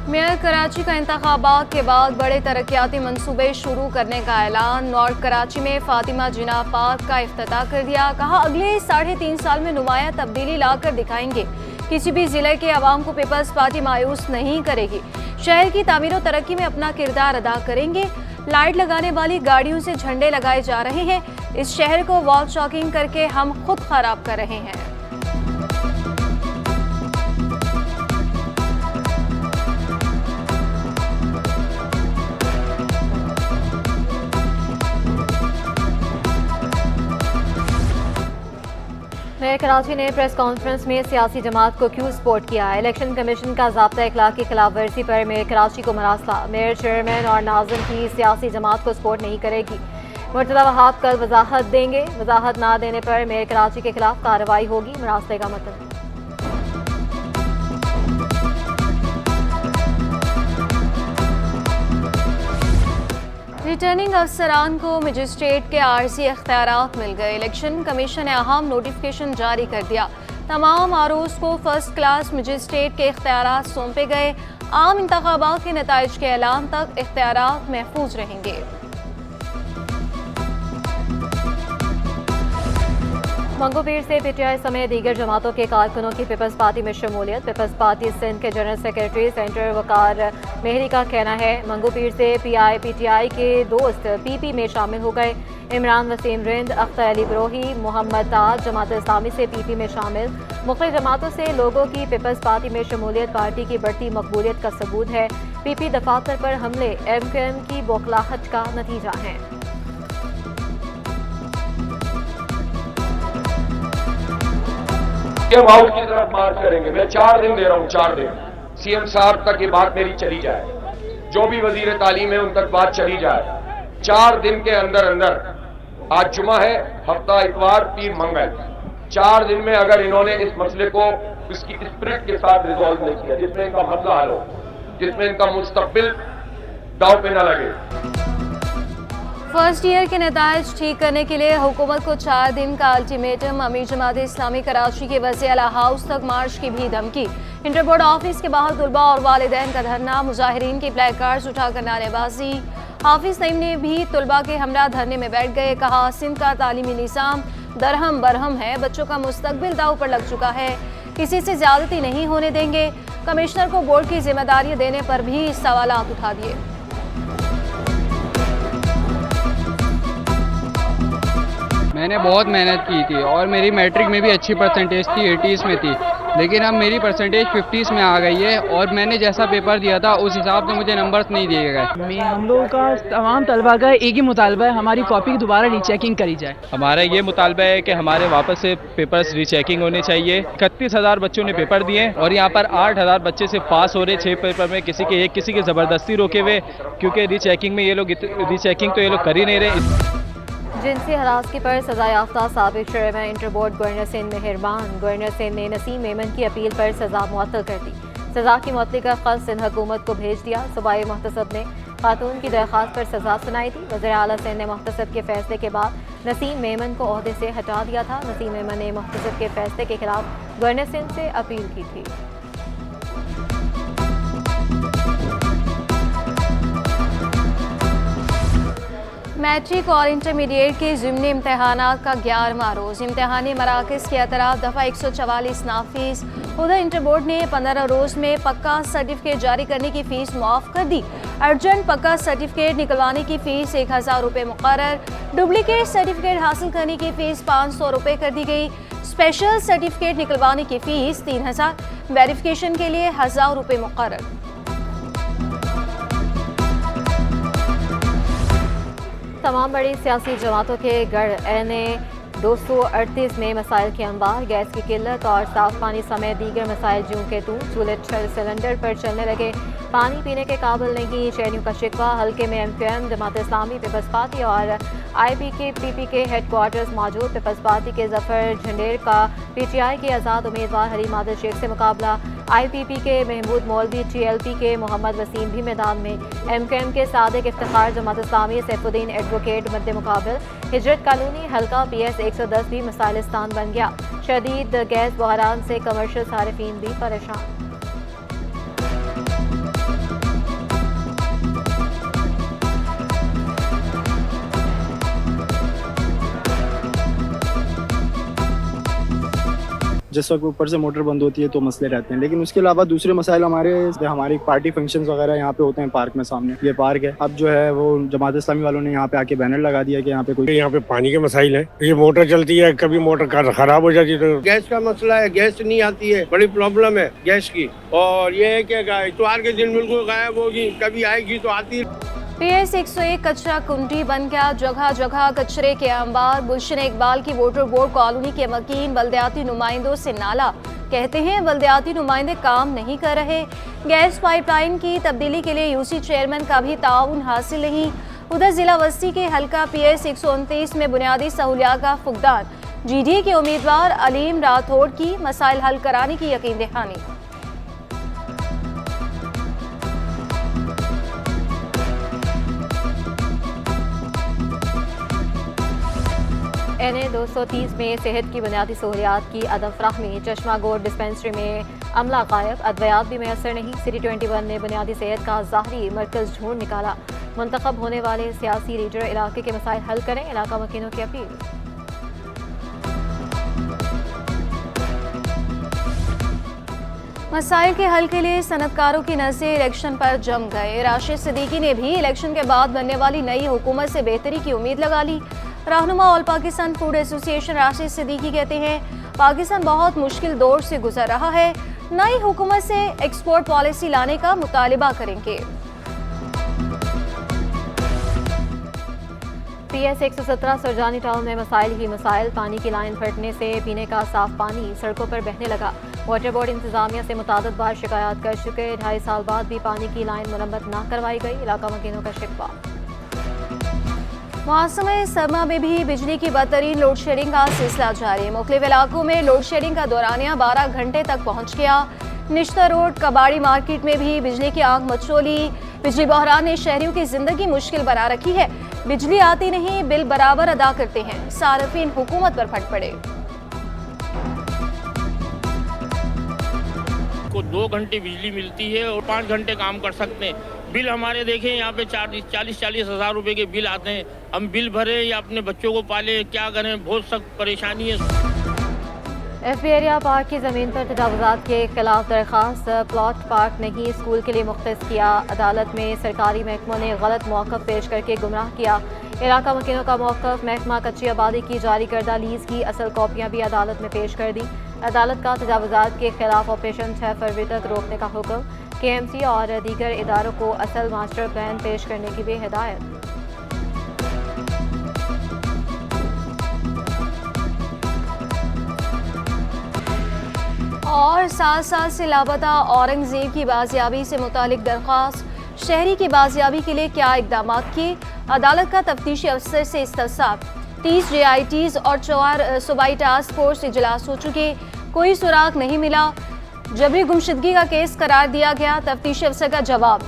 Mayor Karachi का इंतखाबात के बाद बड़े तरक्याती मंसूबे शुरू करने का ऐलान। नॉर्थ कराची में फातिमा जिना पार्क का इफ्तिताह कर दिया। कहा अगले 3.5 साल में नुमाया तब्दीली लाकर दिखाएंगे। किसी भी जिले के अवाम को पीपल्स पार्टी मायूस नहीं करेगी। शहर की तामीर और तरक्की में अपना किरदार अदा करेंगे। लाइट लगाने वाली गाड़ियों से झंडे लगाए जा रहे हैं। इस शहर को वॉल चॉकिंग करके हम खुद खराब कर रहे हैं। मेयर कराची ने प्रेस कॉन्फ्रेंस में सियासी जमात को क्यों सपोर्ट किया। इलेक्शन कमीशन का ज़ाब्ता इखलाक की खिलाफ वर्जी पर मेयर कराची को मरासला। मेयर चेयरमैन और नाज़िम की सियासी जमात को सपोर्ट नहीं करेगी। मुर्तज़ा वहाब कल वजाहत देंगे। वजाहत ना देने पर मेयर कराची के खिलाफ कार्रवाई होगी। मरासले का मतलब रिटर्निंग अफसरान को मजिस्ट्रेट के आर्जी इख्तियारात मिल गए। इलेक्शन कमीशन ने अहम नोटिफिकेशन जारी कर दिया। तमाम आरोज को फर्स्ट क्लास मजिस्ट्रेट के इख्तियारात सौंपे गए। आम इंतखाबात के नताइज के ऐलान तक इख्तियारात महफूज रहेंगे। मंगू पीर से पीटीआई समेत दीगर जमातों के कारकुनों की पीपल्स पार्टी में शमूलियत। पीपल्स पार्टी सिंध के जनरल सेक्रेटरी सेंटर वकार मेहरी का कहना है मंगू पीर से पीटीआई के दोस्त पीपी में शामिल हो गए। इमरान वसीम रिंद, अख्तर अली बरोही, मोहम्मद ताज जमात इस्लामी से पीपी में शामिल। मुख्तलिफ जमातों से लोगों की पीपल्स पार्टी में शमूलियत पार्टी की बढ़ती मकबूलियत का सबूत है। पीपी दफातर पर हमले एमक्यूएम की बौखलाहट का नतीजा है। हम आउट की तरफ मार्च करेंगे। मैं 4 दिन दे रहा हूं, 4 दिन सीएम साहब तक ये बात मेरी चली जाए, जो भी वजीर तालीम है उन तक बात चली जाए। 4 दिन के अंदर अंदर, आज जुमा है, हफ्ता इतवार, पीर मंगल, 4 दिन में अगर इन्होंने इस मसले को इसकी स्पिरिट के साथ रिजॉल्व नहीं किया, जिसमें इनका मसला हल हो, जिसमें इनका मुस्तकबिल दाव पे न लगे। फर्स्ट ईयर के नताइज ठीक करने के लिए हुकूमत को 4 दिन का अल्टीमेटम। अमीर जमात इस्लामी कराची के वज़ीर आला हाउस तक मार्च की भी धमकी। इंटर बोर्ड ऑफिस के बाहर तुलबा और वालिदैन का धरना। मुजाहिरीन के ब्लैक कार्ड्स उठाकर नारेबाजी। हाफिज नईम ने भी तुलबा के हमरा धरने में बैठ गए। कहा सिंध का तालीमी निज़ाम दरहम बरहम है, बच्चों का मुस्तकबिल दाव पर लग चुका है, किसी से ज्यादती नहीं होने देंगे। कमिश्नर को बोर्ड की जिम्मेदारी देने पर भी सवालात उठा दिए। मैंने बहुत मेहनत की थी और मेरी मैट्रिक में भी अच्छी परसेंटेज थी, 80s में थी, लेकिन अब मेरी परसेंटेज 50s में आ गई है और मैंने जैसा पेपर दिया था उस हिसाब से मुझे नंबर्स नहीं दिए गए। हम लोगों का तमाम तलबा का एक ही मुतालबा है, हमारी कॉपी की दोबारा रीचेकिंग करी जाए। हमारा ये मुतालबा है कि हमारे वापस से पेपर्स रीचेकिंग होने चाहिए। 31,000 बच्चों ने पेपर दिए और यहाँ पर 8,000 बच्चे से पास हो रहे 6 पेपर में, किसी के ज़बरदस्ती रोके हुए, क्योंकि रीचेकिंग में ये लोग रीचेकिंग तो ये लोग कर ही नहीं रहे। जिनसी हरासगी पर सजा याफ्ता साबिक chairman inter board governor Sindh मेहरबान। गवर्नर सिंध ने नसीम मेमन की अपील पर सजा मुअत्तल कर दी। सजा की मुअत्तली का खत सिंध हुकूमत को भेज दिया। सूबाई मुहतसब ने खातून की दरख्वास्त पर सजा सुनाई थी। वज़ीर आला सिंध ने मुहतसब के फैसले के बाद नसीम मेमन को ओहदे से हटा दिया था। नसीम मेमन ने मुहतसब के फैसले के खिलाफ गवर्नर सिंध से अपील की थी। मैट्रिक और इंटरमीडिएट के ज़िमनी इम्तहानात का 11वां रोज़। इम्तहानी मराकज़ के अतराफ दफ़ा 144 नाफिज। उधर इंटर बोर्ड ने 15 रोज़ में पक्का सर्टिफिकेट जारी करने की फ़ीस मुआफ़ कर दी। अर्जेंट पक्का सर्टिफिकेट निकलवाने की फ़ीस 1000 रुपये मुक़र्रर। डुप्लीकेट सर्टिफिकेट हासिल करने की फ़ीस 500 रुपये कर दी गई। स्पेशल सर्टिफिकेट निकलवाने की फ़ीस 3000, वेरिफिकेशन के लिए 1000 रुपये मुक़र्रर। तमाम बड़ी सियासी जमातों के गढ़ एने 238 में मसाइल के अंबार। गैस की किल्लत और साफ पानी समेत दीगर मसाइल जूं के तू। चूल्हे सिलेंडर पर चलने लगे, पानी पीने के काबिल नहीं। शहरियों का शिकवा। हल्के में MQM, Jamaat Islami, peoples party और आईपीके पीपी के हेडक्वार्टर्स मौजूद। पीपल्स पार्टी के जफर झंडेर का पीटीआई के आज़ाद उम्मीदवार हरीम आदिल शेख से मुकाबला। आईपीपी के महमूद मौलवी, टीएलपी के मोहम्मद वसीम भी मैदान में। एमक्यूएम के सादिक इफ्तिखार, जमात इस्लामी सैफुद्दीन एडवोकेट मद्दे मुकाबल। हिजरत कॉलोनी हल्का PS 110 भी मसाइलिस्तान बन गया। शदीद गैस बहरान से कमर्शियल सारिफीन भी परेशान। जिस वक्त ऊपर से मोटर बंद होती है तो मसले रहते हैं। लेकिन उसके अलावा दूसरे मसाइल हमारी पार्टी फंक्शंस वगैरह यहाँ पे होते हैं पार्क में, सामने ये पार्क है। अब जो है वो जमात इस्लामी वालों ने यहाँ पे आके बैनर लगा दिया कि यहाँ पे पानी के मसाइल है। ये मोटर चलती है, कभी मोटर खराब हो जाती है तो गैस का मसला है, गैस नहीं आती है, बड़ी प्रॉब्लम है गैस की। और ये है कि इतवार के दिन बिल्कुल गायब होगी, कभी आएगी तो आती है। PS 101 कचरा कुंडी बन गया, जगह जगह कचरे के अंबार। गुलशन इकबाल की वोटर बोर्ड कॉलोनी के मकीन बल्दियाती नुमाइंदों से नाला, कहते हैं बल्दियाती नुमाइंदे काम नहीं कर रहे। गैस पाइपलाइन की तब्दीली के लिए UC चेयरमैन का भी ताउन हासिल नहीं। उधर जिला वस्ती के हल्का PS 129 में बुनियादी सहूलियात का फुकदान। GDA के उम्मीदवार अलीम राठौड़ की मसाइल हल कराने की यकीन दहानी। NA 230 में सेहत की बुनियादी सहूलियात की अदम फ्राहमी। चश्मा गोड डिस्पेंसरी में अमला गायब, अद्वियात भी मैसर नहीं। सिटी 21 ने बुनियादी सेहत का ज़ाहरी मरकज़ ढूंढ निकाला। मुंतखब होने वाले सियासी लीडर इलाके के मसाइल हल करें, इलाका मकीनों की अपील। मसाइल के हल के लिए सनतकारों की नज़रें इलेक्शन पर जम गए। राशिद सिद्दीकी ने भी इलेक्शन के बाद बनने वाली नई हुकूमत से बेहतरी की उम्मीद लगा ली। रहनुमा all Pakistan food association Rashid Siddiqui कहते हैं पाकिस्तान बहुत मुश्किल दौर से गुजर रहा है, नई हुकूमत से एक्सपोर्ट पॉलिसी लाने का मुतालिबा करेंगे। PS 117 सरजानी टाउन में मसाइल ही मसाइल। पानी की लाइन फटने से पीने का साफ पानी सड़कों पर बहने लगा। वाटर बोर्ड इंतजामिया से मुतादिद बार शिकायत कर चुके, 2.5 साल बाद भी पानी की लाइन मुरम्मत ना करवाई गई, इलाका मकीनों का शिकवा। मौसम सरमा में भी बिजली की बदतरीन लोड शेडिंग का सिलसिला जारी। मुख्तलिफ इलाकों में लोड शेडिंग का दौरानिया 12 घंटे तक पहुंच गया। निश्ता रोड कबाड़ी मार्केट में भी बिजली की आग मचोली। बिजली बहरान ने शहरियों की जिंदगी मुश्किल बना रखी है। बिजली आती नहीं, बिल बराबर अदा करते हैं, सार्फिन हुकूमत पर फट पड़े। को 2 घंटे बिजली मिलती है और 5 घंटे काम कर सकते हैं। बिल हमारे देखें यहाँ पे 40-40 हज़ार रुपए के बिल आते हैं। हम बिल भरे या अपने बच्चों को पाले, क्या करें, बहुत सख्त परेशानी है। FB एरिया पार्क की ज़मीन पर तजावुज़ात के खिलाफ दरख्वास्त। प्लॉट पार्क नहीं स्कूल के लिए मुख्तस किया। अदालत में सरकारी महकमों ने गलत मौक़िफ़ पेश करके गुमराह किया, इलाका मकीनों का मौक़िफ़। महकमा कच्ची आबादी की जारी करदा लीज़ की असल कॉपियाँ भी अदालत में पेश कर दी। अदालत का तजावुज़ात के खिलाफ ऑपरेशन 6 फरवरी तक रोकने का हुक्म। KMC और दीगर इदारों को असल मास्टर प्लान पेश करने की भी हिदायत। और 7 साल से लापता औरंगजेब की बाजियाबी से मुतालिक दरख्वास्त। शहरी की बाजियाबी के लिए क्या इकदाम किए, अदालत का तफ्तीशी अफसर से इस्तिफसार। 30 JITs और 4 सूबाई टास्क फोर्स इजलास हो चुके, कोई सुराग नहीं मिला। जबरी गुमशुदगी का केस करार दिया गया, तफ्तीशी अफसर का जवाब।